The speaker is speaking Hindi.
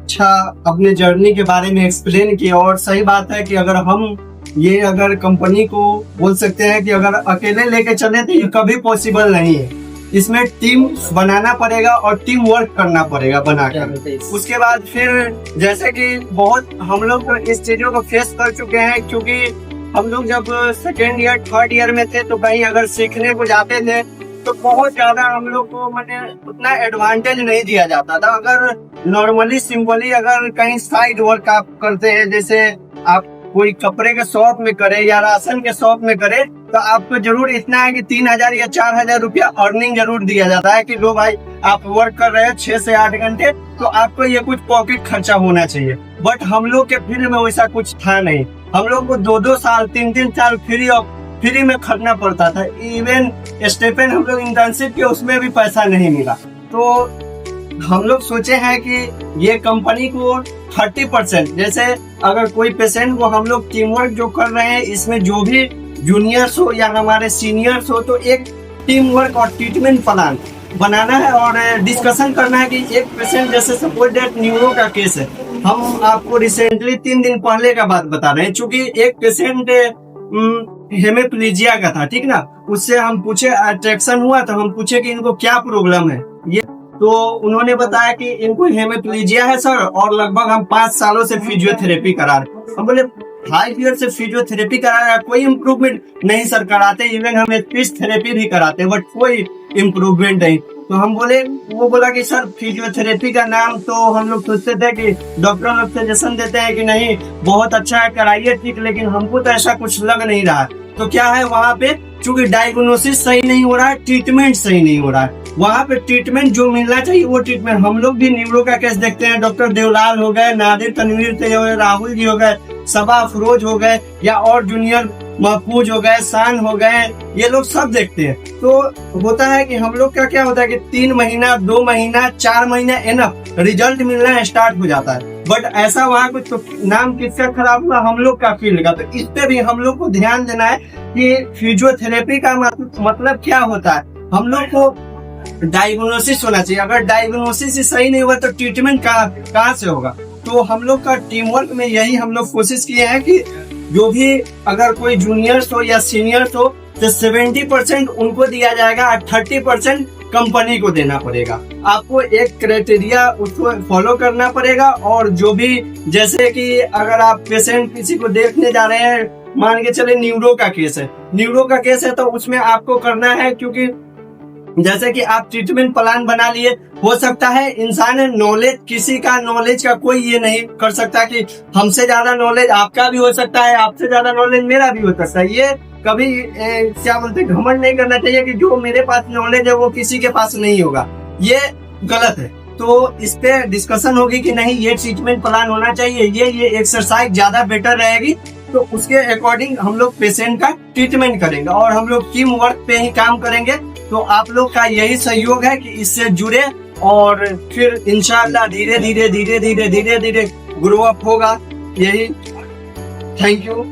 अच्छा अपने जर्नी के बारे में एक्सप्लेन किया, और सही बात है कि अगर कंपनी को बोल सकते हैं कि अगर अकेले लेके चले तो ये कभी पॉसिबल नहीं है। इसमें टीम बनाना पड़ेगा और टीम वर्क करना पड़ेगा बनाकर। उसके बाद फिर जैसे कि बहुत हम लोग इस चीजों को फेस कर चुके हैं, क्योंकि हम लोग जब सेकेंड ईयर थर्ड ईयर में थे तो कहीं अगर सीखने को जाते थे तो बहुत ज्यादा हम लोग को उतना एडवांटेज नहीं दिया जाता था। अगर नॉर्मली सिंपली अगर कहीं साइड वर्क आप करते हैं, जैसे आप कोई कपड़े के शॉप में करे या राशन के शॉप में करे, तो आपको जरूर इतना है कि 3,000 या 4,000 रुपया अर्निंग जरूर दिया जाता है कि लो भाई आप वर्क कर रहे हैं 6 से 8 घंटे, तो आपको ये कुछ पॉकेट खर्चा होना चाहिए। बट हम लोग के फील्ड में वैसा कुछ था नहीं। हम लोग को 2-2 साल 3-3 साल फ्री में खटना पड़ता था। इवन स्टेपन हम लोग इंटर्नशिप के उसमें भी पैसा नहीं मिला। तो हम लोग सोचे हैं कि ये कंपनी को 30%, जैसे अगर कोई पेशेंट को हम लोग टीम वर्क जो कर रहे हैं, इसमें जो भी जूनियर्स हो या हमारे सीनियर्स हो, तो एक टीम वर्क और ट्रीटमेंट प्लान बनाना है और डिस्कशन करना है कि एक पेशेंट जैसे सपोज दैट न्यूरो का केस है। हम आपको रिसेंटली 3 दिन पहले का बात बता रहे हैं, चूंकि एक पेशेंट हेमिप्लीजिया का था, ठीक ना। उससे हम पूछे, अट्रैक्शन हुआ तो हम पूछे कि इनको क्या प्रॉब्लम है ये, तो उन्होंने बताया कि इनको हेमिप्लीजिया है सर, और लगभग हम 5 सालों से फिजियोथेरेपी करा रहे। हम बोले 5 ईयर से फिजियोथेरेपी करा रहे हैं, कोई इम्प्रूवमेंट नहीं सर कराते। इवन हम स्पीच थेरेपी भी कराते, बट कोई इम्प्रूवमेंट नहीं। तो हम बोले, वो बोला कि सर फिजियोथेरेपी का नाम तो हम लोग सोचते थे कि डॉक्टर लोग सजेशन देते हैं कि नहीं बहुत अच्छा है कराइए ठीक, लेकिन हमको तो ऐसा कुछ लग नहीं रहा। तो क्या है वहाँ पे, चूंकि डायग्नोसिस सही नहीं हो रहा है, ट्रीटमेंट सही नहीं हो रहा है। वहाँ पे ट्रीटमेंट जो मिलना चाहिए वो ट्रीटमेंट, हम लोग भी न्यूरो का केस देखते हैं, डॉक्टर देवलाल हो गए, नादिर तनवीर थे, राहुल जी हो गए, सबा अफरोज हो गए, या और जूनियर महफूज हो गए, शान हो गए, ये लोग सब देखते हैं। तो होता है कि हम लोग का क्या होता है कि 3 महीना 2 महीना 4 महीना एनफ रिजल्ट मिलना स्टार्ट हो जाता है। बट ऐसा वहाँ कुछ तो नाम किसका खराब हुआ, हम लोग का फील्ड का। तो इस पे भी हम लोग को ध्यान देना है कि फिजियोथेरेपी का मतलब क्या होता है। हम लोग को डायग्नोसिस होना चाहिए। अगर डायग्नोसिस ही सही नहीं हुआ तो ट्रीटमेंट कहाँ से होगा। तो हम लोग का टीम वर्क में यही हम लोग कोशिश किए हैं कि जो भी अगर कोई जूनियर्स हो या सीनियर्स हो तो 70% उनको दिया जाएगा और 30% कंपनी को देना पड़ेगा। आपको एक क्राइटेरिया उसको फॉलो करना पड़ेगा। और जो भी, जैसे कि अगर आप पेशेंट किसी को देखने जा रहे हैं, मान के चले न्यूरो का केस है, तो उसमें आपको करना है, क्योंकि जैसे कि आप ट्रीटमेंट प्लान बना लिए, हो सकता है इंसान है, नॉलेज किसी का नॉलेज का कोई ये नहीं कर सकता कि हमसे ज्यादा नॉलेज आपका भी हो सकता है, आपसे ज्यादा नॉलेज मेरा भी हो सकता है। ये कभी क्या बोलते घमंड नहीं करना चाहिए कि जो मेरे पास नॉलेज है वो किसी के पास नहीं होगा, ये गलत है। तो इस पे डिस्कशन होगी कि नहीं ये ट्रीटमेंट प्लान होना चाहिए, ये एक्सरसाइज ज्यादा बेटर रहेगी, तो उसके अकॉर्डिंग हम लोग पेशेंट का ट्रीटमेंट करेंगे और हम लोग टीम वर्क पे ही काम करेंगे। तो आप लोग का यही सहयोग है कि इससे जुड़े और फिर इंशाअल्लाह धीरे धीरे ग्रो अप होगा। यही, थैंक यू।